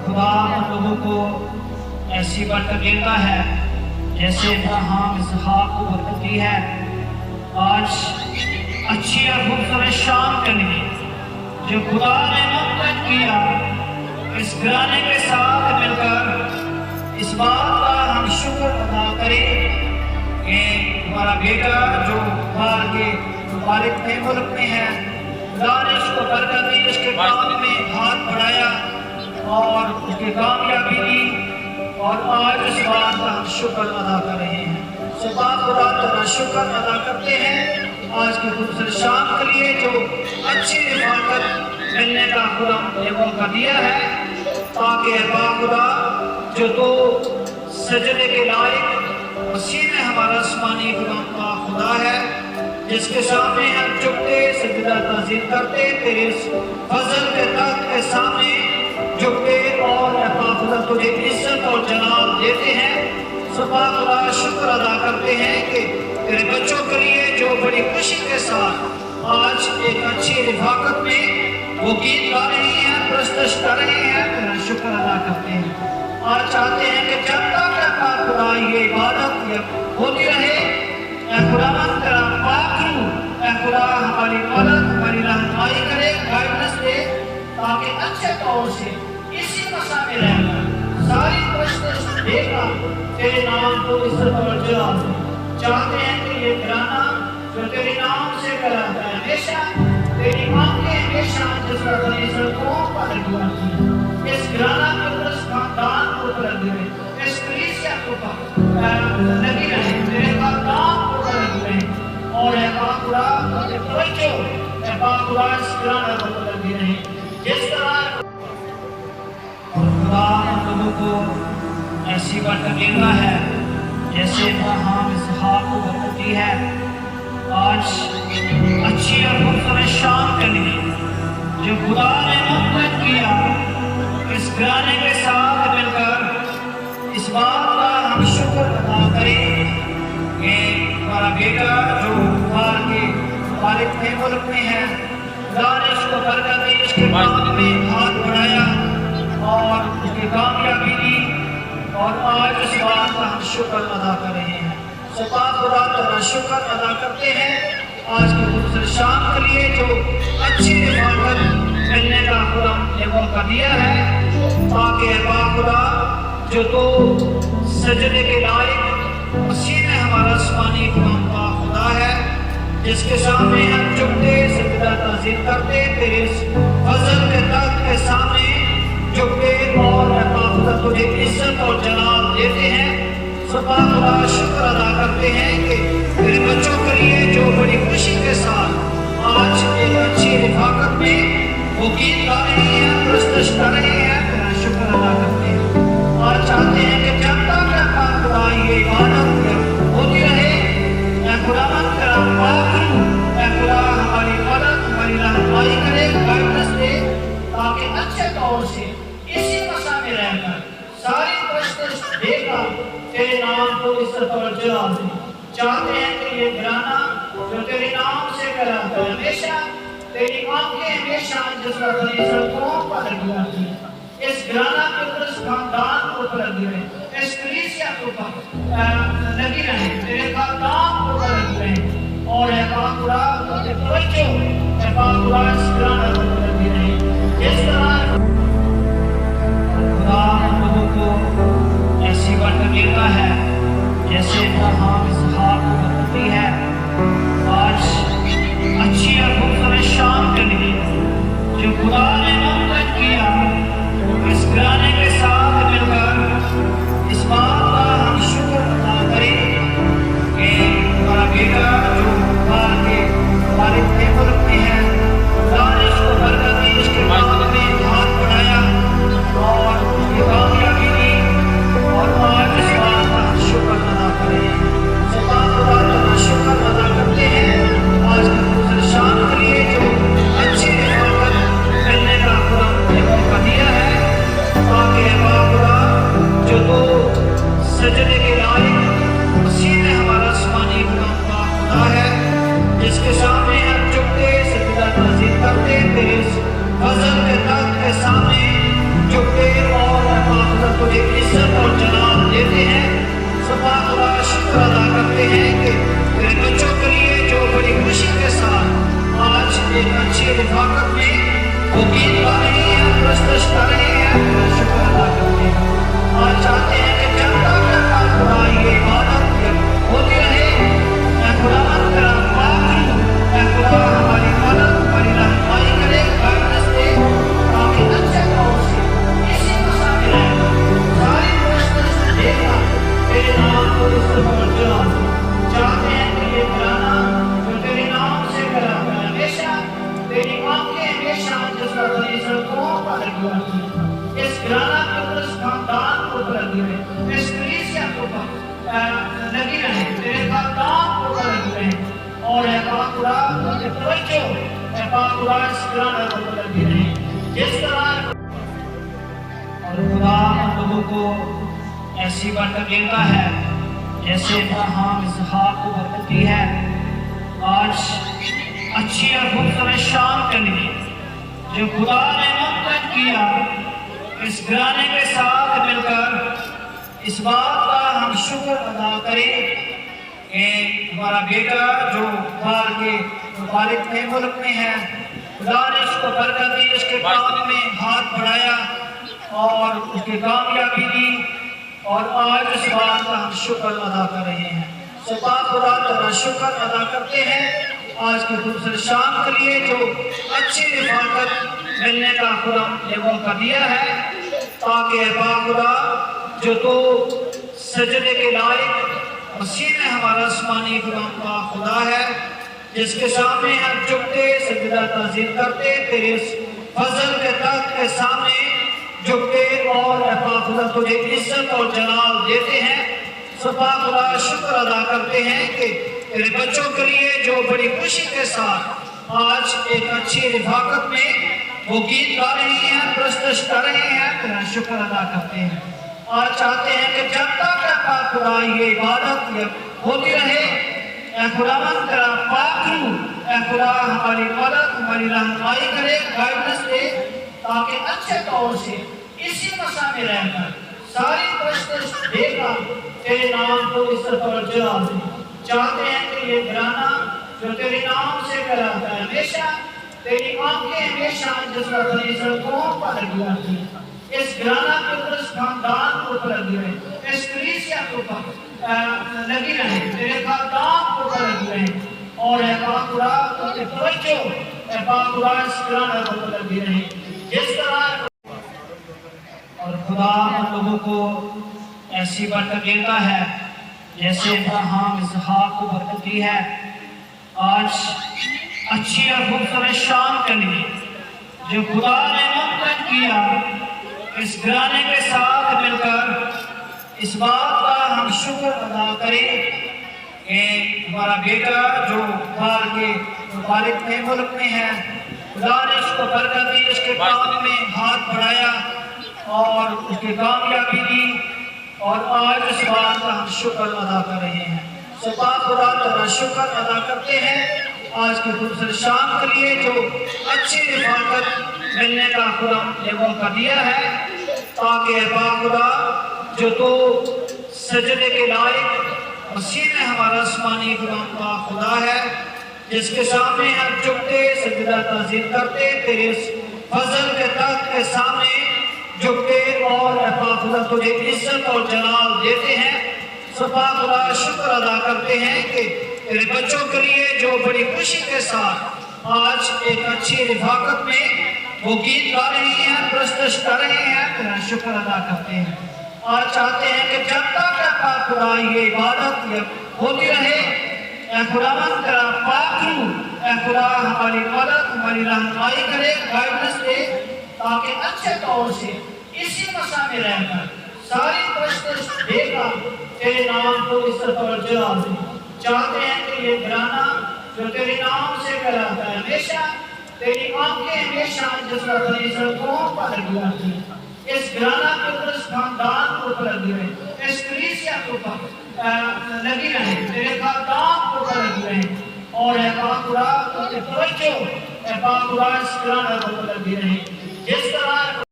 खुदा हम लोगों को ऐसी बरकत देता है जैसे अब्राहम इसहाक को बरकत दी है। आज अच्छी और खूबसूरत शाम के लिए जो खुदा ने मुमकिन किया, इस घराने के साथ मिलकर इस बात का हम शुक्र अदा करें कि हमारा बेटा जो बाहर के मुबारक में मुल्क में है, खुदा ने उसको बरकत दी, उसके काम में हाथ बढ़ाया और उसकी कामयाबी दी, और आज इस बात का हम शुक्र अदा कर रहे हैं। बात खुदा का शुक्र अदा करते हैं आज की खूबसूरत शाम के लिए जो अच्छी हिफाजत मिलने का खुदा ने मौका दिया है, ताकि खुदा जो तो सजदे के लायक मसीह में हमारा आसमानी गुलाम का खुदा है, जिसके सामने हम झुकते सजदा ताज़ीम करते, तेरे फजल के तख्त के सामने झुकते और खुदा तुझे इज्जत और जलाल देते हैं। खुदा शुक्र अदा करते हैं कि तेरे बच्चों के लिए जो बड़ी खुशी के साथ आज एक अच्छी रिफाकत में वो गीत गा रही हैं, प्रस्तुत कर रहे हैं, तेरा शुक्र अदा करते हैं। आज चाहते हैं कि जब तक खुदा ये इबादत होती रहे, खुदावंद तेरा पाक रूह खुदा हमारी मदद हमारी रहनुमाई करे, गाइडेंस दे, ताकि अच्छे तौर से इसी मसा में रहकर सारी प्रस्तुत देकर तेरे नाम को इज्जत और जलाल दे। चाहते हैं कि ये घराना जो तेरे नाम से कराता है, हमेशा तेरी आंखें हमेशा जिस तरह सड़कों पर लगी रहती हैं, इस घराना के उस खानदान को लगी रहे, इस कलीसिया को लगी रहे, तेरे खानदान को लगी रहे, और खुदा तवज्जो खुदा इस घराना को लगी रहे। जिस तरह खुदा हम लोगों को ऐसी बरकत देता है जैसे अब्राहम इसहाक को बरकत दी है। आज अच्छी और खूबसूरत शाम के लिए जो खुदा ने मुमकिन किया, इस घराने के साथ मिलकर इस बात का हम शुक्र अदा करें कि हमारा बेटा जो बाहर के मुबारक में मुल्क में है, खुदा ने उसको बरकत दी, उसके काम में हाथ बढ़ाया और उसकी कामयाबी दी, और आज इस बात का हम शुक्र अदा कर रहे हैं। खुदा का शुक्र अदा करते हैं आज की खूबसूरत शाम के लिए जो अच्छी हिफाजत मिलने का खुदा ने मौका दिया है, ताकि खुदा जो तो सजदे के लायक मसीह में हमारा आसमानी गुलाम का खुदा है, जिसके सामने हम झुकते सजदा ताज़ीम करते, तेरे फजल के तख्त के सामने झुकते और खुदा तुझे इज्जत और जलाल देते हैं। खुदा शुक्र अदा करते हैं कि तेरे बच्चों के लिए जो बड़ी खुशी के साथ आज एक अच्छी रिफाकत में वो गीत गा रही हैं, प्रस्तुत कर रहे हैं, तेरा शुक्र अदा करते हैं। और चाहते हैं कि जब तक खुदा ये इबादत होती रहे, खुदावंद तेरा पाक रूह खुदा हमारी मदद हमारी रहनुमाई करे, गाइडेंस दे, ताकि अच्छे तौर से इसी मसा में रहकर सारी प्रस्तुत देकर तेरे नाम को इज्जत और जलाल दे। चाहते हैं कि ये घराना जो तेरे नाम से कराता है, हमेशा तेरी आंखें हमेशा जिस तरह सड़कों पर लगी रहती हैं, इस घराना के उस खानदान को लगी रहे, इस कलीसिया को लगी रहे, तेरे खानदान को लगी रहे, और खुदा तवज्जो खुदा इस घराना को लगी रहे। जिस तरह खुदा हम लोगों को ऐसी बरकत देता है जैसे अब्राहम इसहाक को बरकत दी है। आज अच्छी और खूबसूरत शाम के लिए जो खुदा ने मुमकिन किया, इस घराने के साथ मिलकर इस बात का हम शुक्र अदा करें कि हमारा बेटा जो बाहर के मुबारक में मुल्क में है, खुदा ने उसको बरकत दी, उसके काम में हाथ बढ़ाया तेरा शुक्र अदा करते हैं और चाहते हैं कि जब तक अल्लाह खुदा ये इबादत होती रहे, मैं खुदावंद तेरा पाक हूँ, मैं खुदा हमारी मदद हमारी रहनुमाई करे, गाइडेंस दे, ताकि अच्छे तौर से इसी मसा में रहकर सारी कोशिश देगा तेरे नाम को इज्जत और जलाल। चाहते हैं कि ये घराना जो तेरे नाम से करा है हमेशा तेरी आंखें हमेशा जिसका तेरी सड़कों पर लगी रहती है, इस घराना के ऊपर, इस खानदान के ऊपर लगी रहे, इस कलीसिया के ऊपर लगी रहे, तेरे खानदान के ऊपर लगी रहे, और ऐ पाक खुदा उनके तवज्जो ऐ पाक खुदा इस घराना के ऊपर लगी रहे जिस तरह। और खुदा हम लोगों को ऐसी बरकत देता है जैसे अब्राहम इसहाक को बरकत दी है। आज अच्छी और खूबसूरत शाम के लिए जो खुदा ने मुमकिन किया, इस घराने के साथ मिलकर इस बात का हम शुक्र अदा करें कि हमारा बेटा जो बाहर के मुबारक में मुल्क में है, खुदा ने उसको बरकत दी, उसके काम में हाथ बढ़ाया और उसकी कामयाबी दी, और आज इस बात का हम शुक्र अदा कर रहे हैं। सो पाक खुदा तेरा शुक्र अदा करते हैं आज की खूबसूरत शाम के लिए जो अच्छी रिफाकत मिलने का खुदा ने मौका दिया है, ताकि पाक खुदा जो तो सजदे के लायक मसीह में हमारा आसमानी खुदा का खुदा है, जिसके सामने हम झुकते सजदा ताज़ीम करते, तेरे फजल के तख्त के सामने झुकते और पाक खुदा तुझे इज्जत और जलाल देते हैं। सो पाक खुदा शुक्र अदा करते हैं कि तेरे बच्चों के लिए जो बड़ी खुशी के साथ आज एक अच्छी रिफाकत में वो गीत गा रही हैं, प्रस्तुत कर रहे हैं, तेरा शुक्र अदा करते हैं और चाहते हैं कि जब तक पाक खुदा ये इबादत होती रहे, ऐ खुदावंद तेरा पाक हूँ, ऐ खुदा हमारी मदद हमारी रहनुमाई करे, गाइडेंस दे, ताकि अच्छे तौर से इसी मसा में रहकर सारी कोशिश देगा तेरे नाम को इज्जत और जलाल दे। चाहते हैं कि ये घराना जो तेरे नाम से कराता है हमेशा तेरी आंखें हमेशा जिसका तेरी सड़कों पर लगी रहती है, इस घराना के ऊपर, इस खानदान के ऊपर लगी रहे, इस कलीसिया के ऊपर लगी रहे, तेरे खानदान के ऊपर लगी रहे, और ऐ पाक खुदा उनके तवज्जो ऐ पाक खुदा इस घराना के ऊपर लगी रहे जिस तरह। और खुदा हम लोगों को ऐसी बरकत देता है जैसे अब्राहम इसहाक को बरकत दी है। आज अच्छी और खूबसूरत शाम के लिए जो खुदा ने मुमकिन किया, इस घराने के साथ मिलकर इस बात का हम शुक्र अदा करें कि हमारा बेटा जो बाहर के मुबारक में मुल्क में है, खुदा ने उसको बरकत दी, उसके काम में हाथ बढ़ाया और उसकी कामयाबी दी, और आज इस बात का हम शुक्र अदा कर रहे हैं। सो पाक खुदा तेरा शुक्र अदा करते हैं आज की खूबसूरत शाम के लिए जो अच्छी रिफाकत मिलने का खुदा ने मौका दिया है, ताकि पाक खुदा जो तो सजदे के लायक मसीह में हमारा आसमानी खुदा का खुदा है, जिसके सामने हम झुकते सजदा ताज़ीम करते, तेरे फजल के तख्त के सामने झुकते और पाक खुदा तुझे इज्जत और जलाल देते हैं। सो पाक खुदा शुक्र अदा करते हैं कि तेरे बच्चों के लिए जो बड़ी खुशी के साथ आज एक अच्छी रिफाकत में वो गीत गा रही हैं, प्रस्तुत कर रहे हैं, तेरा शुक्र अदा करते हैं और चाहते हैं कि जब तक पाक खुदा ये इबादत होती रहे, ऐ खुदावंद तेरा पाक हूँ, ऐ खुदा हमारी मदद हमारी रहनुमाई करे, गाइडेंस दे, ताकि अच्छे तौर से इसी मसा में रहकर सारी कोशिश देगा तेरे नाम को इज्जत और जलाल दे। चाहते हैं कि ये घराना जो तेरे नाम से कराता है हमेशा तेरी आंखें हमेशा जिसका तेरी सड़कों पर लगी रहती है, इस घराना के ऊपर, इस खानदान के ऊपर लगी रहे, इस कलीसिया के ऊपर लगी रहे, तेरे खानदान के ऊपर लगी रहे, और ऐ पाक खुदा उनके तवज्जो ऐ पाक खुदा इस घराना के ऊपर लगी रहे जिस तरह